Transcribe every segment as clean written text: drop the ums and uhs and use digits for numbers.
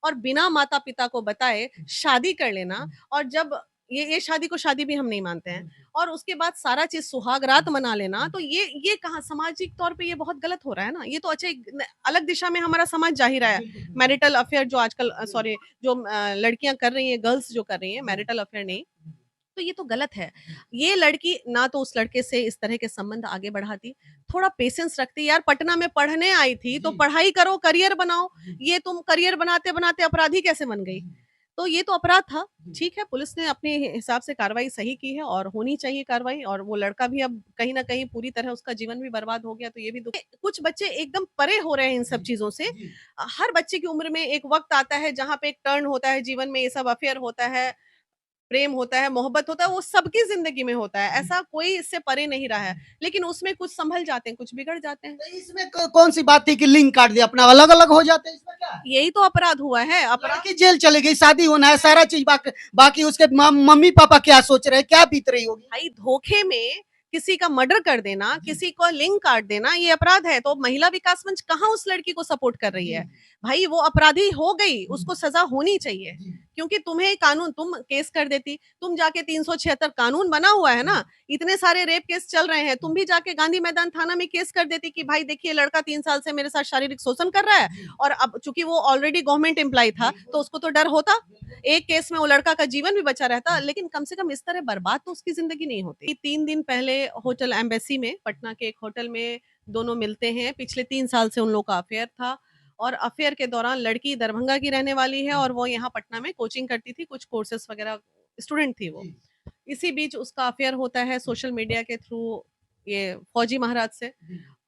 और बिना माता पिता को बताए शादी कर लेना, और जब ये शादी को शादी भी हम नहीं मानते हैं, और उसके बाद सारा चीज सुहाग रात मना लेना, तो ये कहाँ सामाजिक तौर पे ये बहुत गलत हो रहा है ना। ये तो अच्छा अलग दिशा में हमारा समाज जा ही रहा है। मैरिटल अफेयर जो आजकल सॉरी जो लड़कियां कर रही हैं, गर्ल्स जो कर रही हैं मैरिटल अफेयर नहीं, तो ये तो गलत है। ये लड़की ना तो उस लड़के से इस तरह के संबंध आगे बढ़ाती, थोड़ा पेशेंस रखती, यार पटना में पढ़ने आई थी तो पढ़ाई करो, करियर बनाओ। ये तुम करियर बनाते बनाते अपराधी कैसे बन गई? तो ये तो अपराध था। ठीक है, पुलिस ने अपने हिसाब से कार्रवाई सही की है और होनी चाहिए कार्रवाई, और वो लड़का भी अब कहीं ना कहीं पूरी तरह उसका जीवन भी बर्बाद हो गया, तो ये भी दुख। कुछ बच्चे एकदम परे हो रहे हैं इन सब चीजों से। हर बच्चे की उम्र में एक वक्त आता है जहां पे एक टर्न होता है जीवन में, ये सब अफेयर होता है, प्रेम होता है, मोहब्बत होता है, वो सबकी ज़िंदगी में होता है, ऐसा कोई इससे परे नहीं रहा है। लेकिन उसमें कुछ सँभल जाते हैं, कुछ बिगड़ जाते हैं। तो इसमें कौन सी बात थी कि लिंक काट दिया, अपना अलग अलग हो जाते हैं, इसमें क्या है? यही तो अपराध हुआ है, अपराध। लड़की जेल चली गई, शादी होना है, सारा चीज बाकी उसके मम्मी पापा क्या सोच रहे हैं, क्या बीत रही होगी। भाई धोखे में किसी का मर्डर कर देना, किसी को लिंक काट देना, ये अपराध है। तो महिला विकास मंच कहाँ उस लड़की को सपोर्ट कर रही है? भाई वो अपराधी हो गई, उसको सजा होनी चाहिए, क्योंकि तुम्हें कानून, तुम केस कर देती, तुम जाके 376 कानून बना हुआ है ना, इतने सारे रेप केस चल रहे हैं, तुम भी जाके गांधी मैदान थाना में केस कर देती कि भाई देखिए लड़का 3 साल से मेरे साथ शारीरिक शोषण कर रहा है, और अब चूंकि वो ऑलरेडी गवर्नमेंट एम्प्लॉय था तो उसको तो डर होता, एक केस में वो लड़का का जीवन भी बचा रहता, लेकिन कम से कम इस तरह बर्बाद तो उसकी जिंदगी नहीं होती। 3 दिन पहले होटल एम्बेसी में, पटना के एक होटल में दोनों मिलते हैं। पिछले 3 साल से उन लोग का अफेयर था, और अफेयर के दौरान लड़की दरभंगा की रहने वाली है और वो यहाँ पटना में कोचिंग करती थी, कुछ कोर्सेस वगैरह, स्टूडेंट थी वो। इसी बीच उसका अफेयर होता है सोशल मीडिया के थ्रू ये फौजी महाराज से,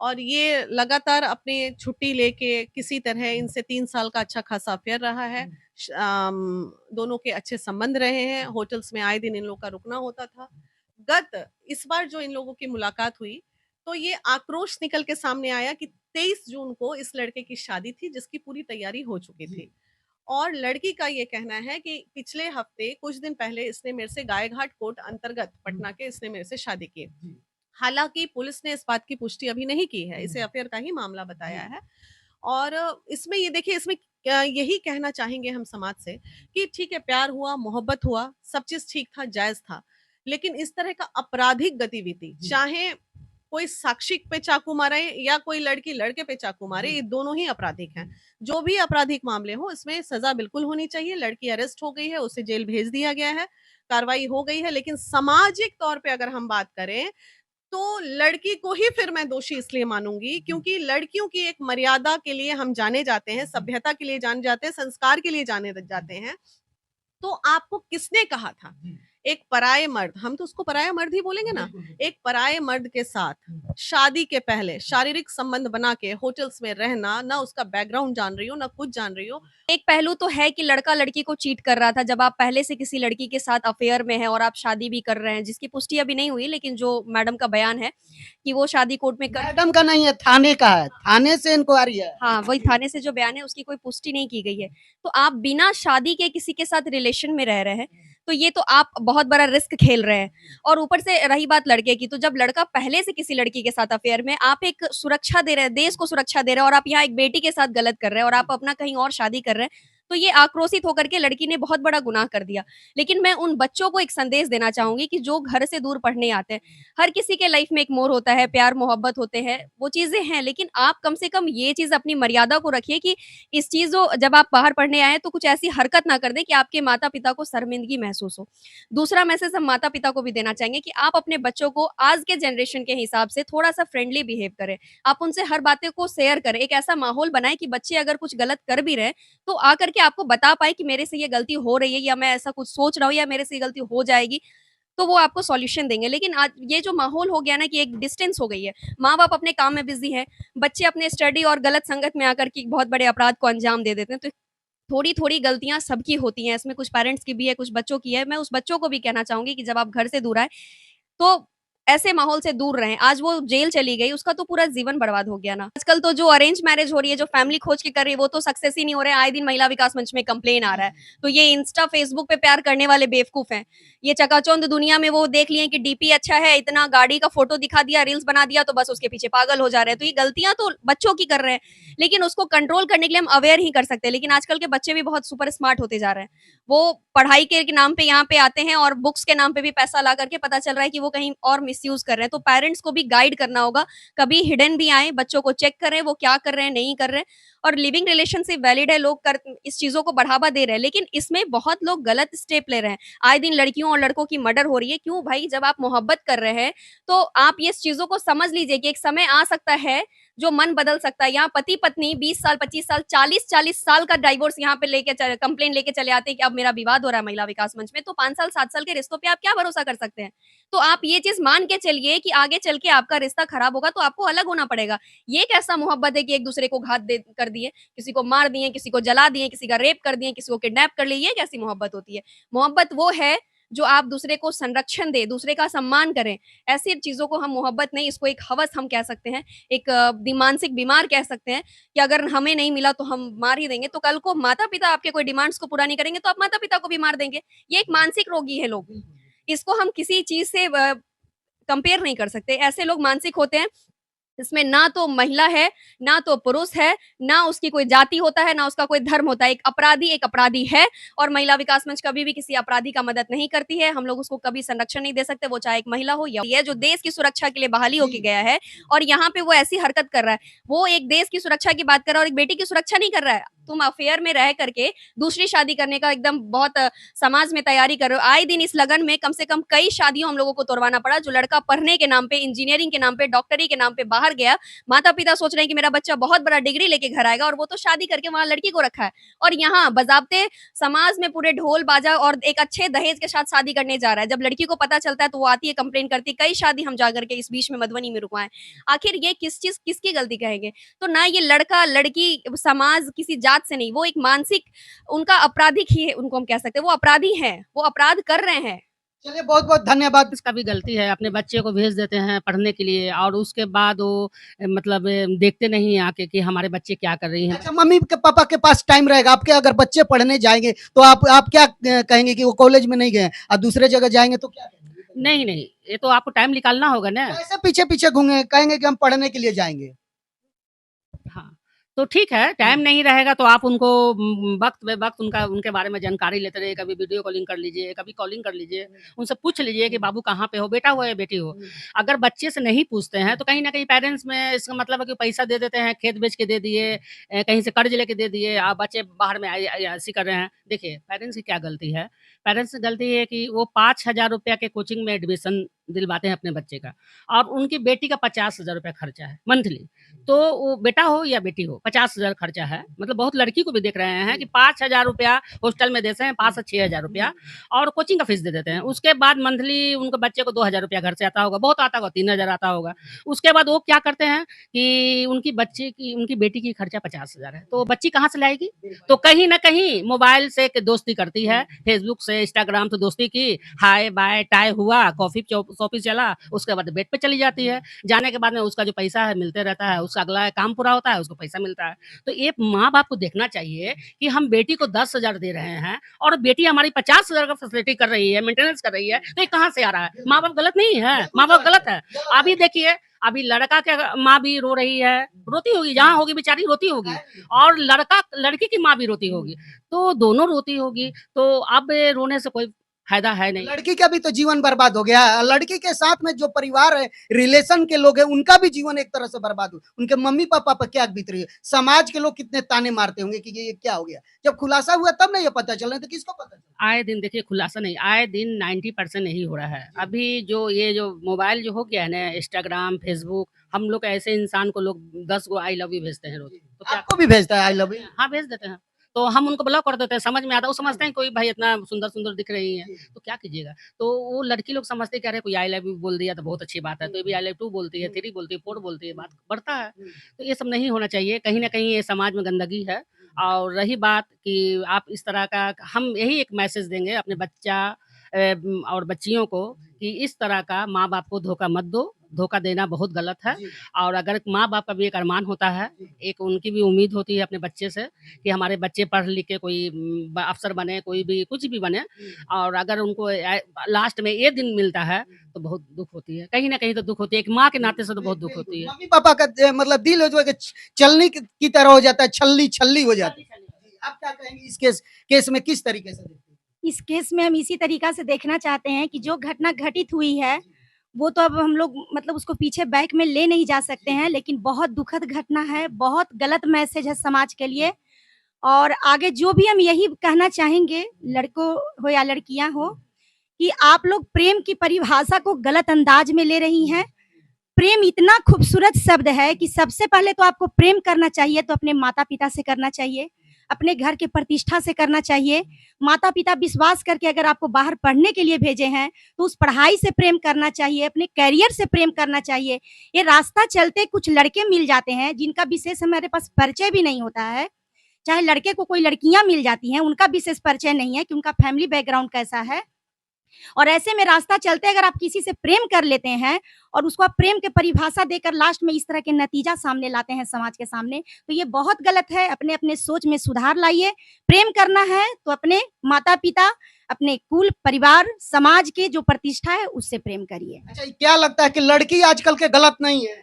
और ये लगातार अपनी छुट्टी लेके किसी तरह इनसे 3 साल का अच्छा खासा अफेयर रहा है। दोनों के अच्छे संबंध रहे हैं, होटल्स में आए दिन इन लोग का रुकना होता था। इस बार जो इन लोगों की मुलाकात हुई, तो ये आक्रोश निकल के सामने आया कि 23 जून को इस लड़के की शादी थी जिसकी पूरी तैयारी हो चुकी थी, और लड़की का ये कहना है कि पिछले हफ्ते कुछ दिन पहले इसने मेरे से गायघाट कोर्ट अंतर्गत पटना के इसने मेरे से शादी की। हालांकि पुलिस ने इस बात की पुष्टि अभी नहीं की है, इसे अफेयर का ही मामला बताया है। और इसमें ये देखिए, इसमें यही कहना चाहेंगे हम समाज से कि ठीक है, प्यार हुआ, मोहब्बत हुआ, सब चीज ठीक था, जायज था, लेकिन इस तरह का आपराधिक गतिविधि, चाहे कोई साक्षी पे चाकू मारे या कोई लड़की लड़के पे चाकू मारे, ये दोनों ही आपराधिक हैं। जो भी आपराधिक मामले हो, इसमें सजा बिल्कुल होनी चाहिए। लड़की अरेस्ट हो गई है, उसे जेल भेज दिया गया है, कार्रवाई हो गई है, लेकिन सामाजिक तौर पे अगर हम बात करें तो लड़की को ही फिर मैं दोषी इसलिए मानूंगी क्योंकि लड़कियों की एक मर्यादा के लिए हम जाने जाते हैं, सभ्यता के लिए जाने जाते हैं, संस्कार के लिए जाने जाते हैं। तो आपको किसने कहा था एक पराये मर्द, हम तो उसको पराया मर्द ही बोलेंगे ना, एक पराये मर्द के साथ शादी के पहले शारीरिक संबंध बना के होटल्स में रहना, ना उसका बैकग्राउंड जान रही हो, ना कुछ जान रही हो। एक पहलू तो है कि लड़का लड़की को चीट कर रहा था जब आप पहले से किसी लड़की के साथ अफेयर में हैं और आप शादी भी कर रहे हैं, जिसकी पुष्टि अभी नहीं हुई, लेकिन जो मैडम का बयान है कि वो शादी कोर्ट में कर। मैडम का नहीं है, थाने का है, थाने से इंक्वायरी है। हाँ, वही थाने से जो बयान है उसकी कोई पुष्टि नहीं की गई है। तो आप बिना शादी के किसी के साथ रिलेशन में रह रहे हैं, तो ये तो आप बहुत बड़ा रिस्क खेल रहे हैं। और ऊपर से रही बात लड़के की, तो जब लड़का पहले से किसी लड़की के साथ अफेयर में, आप एक सुरक्षा दे रहे हैं, देश को सुरक्षा दे रहे हैं, और आप यहाँ एक बेटी के साथ गलत कर रहे हैं और आप अपना कहीं और शादी कर रहे हैं, तो ये आक्रोशित होकर के लड़की ने बहुत बड़ा गुनाह कर दिया। लेकिन मैं उन बच्चों को एक संदेश देना चाहूंगी कि जो घर से दूर पढ़ने आते हैं, हर किसी के लाइफ में एक मोड़ होता है, प्यार मोहब्बत होते हैं, वो चीजें हैं, लेकिन आप कम से कम ये चीज अपनी मर्यादा को रखिए कि इस चीजों, जब आप बाहर पढ़ने आए तो कुछ ऐसी हरकत ना कर दें कि आपके माता पिता को शर्मिंदगी महसूस हो। दूसरा मैसेज हम माता पिता को भी देना चाहेंगे कि आप अपने बच्चों को आज के जनरेशन के हिसाब से थोड़ा सा फ्रेंडली बिहेव करें, आप उनसे हर बातें को शेयर करें, एक ऐसा माहौल बनाए कि बच्चे अगर कुछ गलत कर भी रहे तो आकर के आपको बता पाए कि मेरे से ये गलती हो रही है, या मैं ऐसा कुछ सोच रहा हूँ, या मेरे से ये गलती हो जाएगी, तो वो आपको सॉल्यूशन देंगे। लेकिन आज ये जो माहौल हो गया ना कि एक डिस्टेंस हो गई है, माँ बाप अपने काम में बिजी है, बच्चे अपने स्टडी और गलत संगत में आकर के बहुत बड़े अपराध को अंजाम दे देते हैं। तो थोड़ी थोड़ी गलतियां सबकी होती हैं, इसमें कुछ पेरेंट्स की भी है, कुछ बच्चों की है। मैं उस बच्चों को भी कहना चाहूंगी कि जब आप घर से दूर आए तो ऐसे माहौल से दूर रहें। आज वो जेल चली गई, उसका तो पूरा जीवन बर्बाद हो गया ना। आजकल तो जो अरेंज मैरिज हो रही है, जो फैमिली खोज के कर रही है, वो तो सक्सेस ही नहीं हो रहा है। आए दिन महिला विकास मंच में कंप्लेन आ रहा है। तो ये इंस्टा, फेसबुक पे प्यार करने वाले बेवकूफ हैं। ये चकाचौंध दुनिया में वो देख लिए कि डीपी अच्छा है, इतना गाड़ी का फोटो दिखा दिया, रील्स बना दिया, तो बस उसके पीछे पागल हो जा रहे हैं। तो ये गलतियां तो बच्चों की कर रहे हैं, लेकिन उसको कंट्रोल करने के लिए हम अवेयर ही कर सकते हैं। लेकिन आजकल के बच्चे भी बहुत सुपर स्मार्ट होते जा रहे हैं। वो पढ़ाई के नाम पे यहाँ पे आते हैं और बुक्स के नाम पे भी पैसा ला करके पता चल रहा है कि वो कहीं और मिसयूज कर रहे हैं। तो पेरेंट्स को भी गाइड करना होगा, कभी हिडन भी आए, बच्चों को चेक करें वो क्या कर रहे हैं, नहीं कर रहे हैं। और लिविंग रिलेशनशिप वैलिड है, लोग कर इस चीजों को बढ़ावा दे रहे हैं, लेकिन इसमें बहुत लोग गलत स्टेप ले रहे हैं। आए दिन लड़कियों और लड़कों की मर्डर हो रही है। क्यों भाई? जब आप मोहब्बत कर रहे हैं तो आप ये चीजों को समझ लीजिए कि एक समय आ सकता है जो मन बदल सकता है। यहाँ पति पत्नी 20 साल, 25 साल, 40 साल का डाइवोर्स यहाँ पे लेके कंप्लेन लेके चले आते हैं कि अब मेरा विवाद हो रहा है महिला विकास मंच में। तो 5 साल 7 साल के रिश्तों पे आप क्या भरोसा कर सकते हैं? तो आप ये चीज मान के चलिए कि आगे चल के आपका रिश्ता खराब होगा तो आपको अलग होना पड़ेगा। ये कैसा मोहब्बत है कि एक दूसरे को घात दे कर दिए, किसी को मार दिए, किसी को जला दिए, किसी का रेप कर दिए, किसी को किडनैप कर लिए? ये कैसी मोहब्बत होती है? मोहब्बत वो है जो आप दूसरे को संरक्षण दे, दूसरे का सम्मान करें। ऐसी चीजों को हम मोहब्बत नहीं, इसको एक हवस हम कह सकते हैं, एक मानसिक बीमार कह सकते हैं कि अगर हमें नहीं मिला तो हम मार ही देंगे। तो कल को माता-पिता आपके कोई डिमांड्स को पूरा नहीं करेंगे तो आप माता-पिता को भी मार देंगे। ये एक मानसिक रोगी है लोग। इसको हम किसी चीज़ से कंपेयर नहीं कर सकते। ऐसे लोग मानसिक होते हैं, इसमें ना तो महिला है, ना तो पुरुष है, ना उसकी कोई जाति होता है, ना उसका कोई धर्म होता है। एक अपराधी है और महिला विकास मंच कभी भी किसी अपराधी का मदद नहीं करती है। हम लोग उसको कभी संरक्षण नहीं दे सकते, वो चाहे एक महिला हो या ये जो देश की सुरक्षा के लिए बहाली होके गया है और यहाँ पे वो ऐसी हरकत कर रहा है। वो एक देश की सुरक्षा की बात कर रहा है और एक बेटी की सुरक्षा नहीं कर रहा है। तुम अफेयर में रह करके दूसरी शादी करने का एकदम बहुत समाज में तैयारी कर रहे हो। आए दिन इस लगन में कम से कम कई शादियों हम लोगों को तोड़वाना पड़ा। जो लड़का पढ़ने के नाम पे, इंजीनियरिंग के नाम पे, डॉक्टरी के नाम पे बाहर गया, माता-पिता सोच रहे हैं कि मेरा बच्चा बहुत बड़ा डिग्री लेके घर आएगा और वो तो शादी करके वहाँ लड़की को रखा है। और यहाँ बज़ाब्ते समाज में पूरे ढोल बाजा और एक अच्छे दहेज के साथ शादी करने जा रहा है। जब लड़की को पता चलता है तो वो आती है, कंप्लेंट करती है। कई शादी हम जा करके इस बीच में मधुबनी में रुकवाएँ। आखिर ये किसकी गलती कहेंगे? तो ना ये लड़का, लड़की, समाज किसी जात से नहीं, वो एक मानसिक उनका आपराधिक ही है, उनको हम कह सकते हैं। वो अपराधी हैं, वो अपराध कर रहे हैं। चलिए बहुत-बहुत धन्यवाद। इसका भी गलती है, अपने बच्चे को भेज देते हैं पढ़ने के लिए और उसके बाद वो मतलब देखते नहीं हैं आके कि हमारे बच्चे क्या कर रही हैं। अच्छा, मम्मी के पापा के पास टाइम रहेगा, आपके अगर बच्चे पढ़ने जाएँगे तो आप क्या कहेंगे कि वो कॉलेज में नहीं गए और दूसरे जगह जाएँगे तो क्या कहेंगे? नहीं, नहीं, ये तो आपको टाइम निकालना होगा ना। कैसे पीछे-पीछे घूमेंगे, कहेंगे कि हम पढ़ने के लिए जाएँगे? हाँ, तो ठीक है, टाइम नहीं रहेगा तो आप उनको वक़्त बे वक़्त उनके बारे में जानकारी लेते रहिए, कभी वीडियो कॉलिंग कर लीजिए, कभी कॉलिंग कर लीजिए, उनसे पूछ लीजिए कि बाबू कहाँ पे हो, बेटा हो या बेटी हो। अगर बच्चे से नहीं पूछते हैं तो कहीं न कहीं पेरेंट्स में इसका मतलब है कि पैसा दे देते हैं, खेत बेच के दे दिए, कहीं से कर्ज़ लेके दे दिए, बच्चे बाहर में अय्याशी कर रहे हैं। देखिए, पेरेंट्स की क्या गलती है? पेरेंट्स की गलती है कि वो ₹5000 के कोचिंग में एडमिशन दिलवाते हैं अपने बच्चे का और उनकी बेटी का ₹50,000 खर्चा है मंथली। तो वो बेटा हो या बेटी हो 50,000 खर्चा है। मतलब बहुत लड़की को भी देख रहे हैं कि ₹5,000 हॉस्टल में देते हैं, 5 से ₹6,000 और कोचिंग का फीस दे देते हैं। उसके बाद मंथली उनके बच्चे को ₹2,000 घर से आता होगा, बहुत आता होगा, 3,000 आता होगा। उसके बाद वो क्या करते हैं कि उनकी बेटी की खर्चा 50,000 है, तो बच्ची कहाँ से लाएगी? तो कहीं न कहीं मोबाइल से एक दोस्ती करती है, फेसबुक से, इंस्टाग्राम से दोस्ती की, हाय बाय टाय हुआ, कॉफ़ी शॉपी चला, उसके बाद बेड पे चली जाती है। जाने के बाद में उसका जो पैसा है मिलते रहता है, उसका अगला काम पूरा होता है, उसको पैसा मिलता है। तो ये माँ-बाप को देखना चाहिए कि हम बेटी को 10,000 दे रहे हैं और बेटी हमारी 50,000 का फैसिलिटी कर रही है, मेंटेनेंस कर रही है, तो ये कहाँ से आ रहा है? माँ-बाप गलत नहीं है, माँ-बाप गलत है। अभी देखिए, अभी लड़का के माँ भी रो रही है, रोती होगी, जहाँ होगी बेचारी रोती होगी और लड़की की माँ भी रोती होगी, तो दोनों रोती होगी, तो अब रोने से कोई फ़ायदा है नहीं। लड़की का भी तो जीवन बर्बाद हो गया है। लड़की के साथ में जो परिवार है, रिलेशन के लोग हैं, उनका भी जीवन एक तरह से बर्बाद हो। उनके मम्मी-पापा पर क्या बीत रही है। समाज के लोग कितने ताने मारते होंगे कि ये क्या हो गया। जब खुलासा हुआ तब ना ये पता चला, तो किसको पता चला? आए दिन देखिए खुलासा नहीं, आए दिन 90% नहीं हो रहा है। अभी ये जो मोबाइल जो हो गया है ना, इंस्टाग्राम, फेसबुक, हम लोग ऐसे इंसान को लोग 10 गो आई लव यू भेजते हैं रोज़। तो क्या आपको भी भेजता है आई लव यू? हाँ, भेज देते हैं। तो हम उनको ब्लॉक कर देते हैं, समझ में आता है, वो समझते हैं कोई भाई इतना सुंदर-सुंदर दिख रही हैं, तो क्या कीजिएगा? तो वो लड़की लोग समझते हैं कि अरे कोई आई लव यू बोल दिया तो बहुत अच्छी बात है, तो ये भी आई लव 2 बोलती है, 3 बोलती है, 4 बोलती है, बात बढ़ता है। तो ये सब नहीं होना चाहिए, कहीं न कहीं ये समाज में गंदगी है और रही बात कि आप इस तरह का हम यही एक मैसेज देंगे अपने और बच्चियों को कि इस तरह का माँ बाप को धोखा मत दो। धोखा देना बहुत गलत है। जी, और अगर माँ बाप का भी एक अरमान होता है, एक उनकी भी उम्मीद होती है अपने बच्चे से कि हमारे बच्चे पढ़ लिख के कोई अफसर बने, कोई भी कुछ भी बने, और अगर उनको लास्ट में ये दिन मिलता है तो बहुत दुख होती है, कहीं ना कहीं तो दुख होती है, एक माँ के नाते से तो बहुत दुख होती है। मम्मी पापा का मतलब दिल हो जो है कि चलनी की तरह हो जाता है, छल्ली छल्ली हो जाती है। आप क्या कहेंगे इस केस में किस तरीके से देखते हैं? इस केस में हम इसी तरीका से देखना चाहते हैं कि जो घटना घटित हुई है, वो तो अब हम लोग मतलब उसको पीछे बैक में ले नहीं जा सकते हैं, लेकिन बहुत दुखद घटना है, बहुत गलत मैसेज है समाज के लिए। और आगे जो भी हम यही कहना चाहेंगे, लड़कों हो या लड़कियां हो, कि आप लोग प्रेम की परिभाषा को गलत अंदाज में ले रही हैं। प्रेम इतना खूबसूरत शब्द है कि सबसे पहले तो आपको प्रेम करना चाहिए तो अपने माता-पिता से करना चाहिए, अपने घर के प्रतिष्ठा से करना चाहिए। माता-पिता विश्वास करके अगर आपको बाहर पढ़ने के लिए भेजे हैं, तो उस पढ़ाई से प्रेम करना चाहिए, अपने करियर से प्रेम करना चाहिए। ये रास्ता चलते कुछ लड़के मिल जाते हैं, जिनका विशेष हमारे पास परिचय भी नहीं होता है। चाहे लड़के को कोई लड़कियाँ मिल जाती हैं, उनका विशेष परिचय नहीं है कि उनका फैमिली बैकग्राउंड कैसा है। और ऐसे में रास्ता चलते अगर आप किसी से प्रेम कर लेते हैं और उसको आप प्रेम के परिभाषा देकर लास्ट में इस तरह के नतीजा सामने लाते हैं समाज के सामने, तो ये बहुत गलत है। अपने सोच में सुधार लाइए। प्रेम करना है तो अपने माता-पिता, अपने कुल, परिवार, समाज की जो प्रतिष्ठा है उससे प्रेम करिए। अच्छा, क्या लगता है कि लड़की आजकल के गलत नहीं है?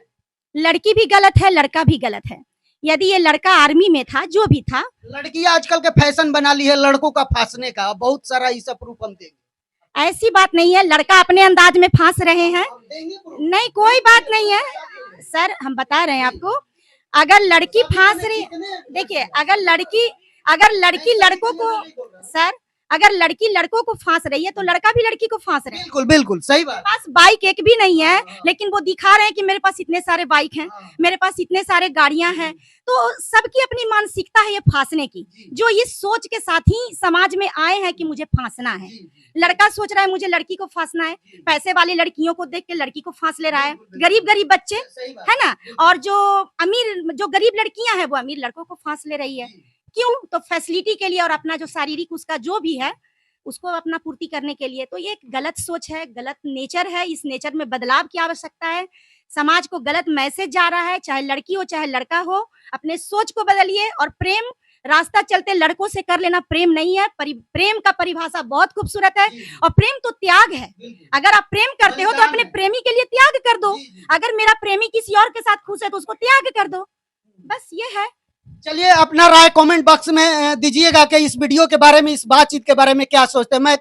लड़की भी गलत है, लड़का भी गलत है। यदि ये लड़का आर्मी में था, जो भी था, लड़की आजकल के फैशन बना ली है लड़कों का फांसने का, बहुत सारा इसका प्रूफ हम देंगे। ऐसी बात नहीं है। लड़का अपने अंदाज में फांस रहे हैं। हम देंगे proof। नहीं, कोई बात नहीं है सर, हम बता रहे हैं आपको। अगर लड़की फांस रही, देखिए अगर लड़की लड़कों को, सर अगर लड़की लड़कों को फांस रही है तो लड़का भी लड़की को फांस रहे हैं। बिल्कुल बिल्कुल सही बात। पास बाइक एक भी नहीं है, लेकिन वो दिखा रहे हैं कि मेरे पास इतने सारे बाइक हैं, मेरे पास इतने सारे गाड़ियां हैं। तो सबकी अपनी मानसिकता है ये फांसने की, जो इस सोच के साथ ही समाज में आए हैं कि मुझे फांसना है। लड़का सोच रहा है मुझे लड़की को फांसना है, पैसे वाली लड़कियों को देख के लड़की को फांस ले रहा है। गरीब बच्चे है ना, और जो गरीब लड़कियां हैं वो अमीर लड़कों को फांस ले रही है। क्यों? तो फैसिलिटी के लिए और अपना जो शारीरिक उसका जो भी है उसको अपना पूर्ति करने के लिए। तो ये एक गलत सोच है, गलत नेचर है। इस नेचर में बदलाव की आवश्यकता है। समाज को गलत मैसेज जा रहा है, चाहे लड़की हो चाहे लड़का हो। अपने सोच को बदलिए। और प्रेम रास्ता चलते लड़कों से कर लेना प्रेम नहीं है। प्रेम का परिभाषा बहुत खूबसूरत है, और प्रेम तो त्याग है। अगर आप प्रेम करते हो तो अपने प्रेमी के लिए त्याग कर दो। अगर मेरा प्रेमी किसी और के साथ खुश है तो उसको त्याग कर दो। बस ये है। चलिए, अपना राय कमेंट बॉक्स में दीजिएगा कि इस वीडियो के बारे में, इस बातचीत के बारे में क्या सोचते हैं। मैं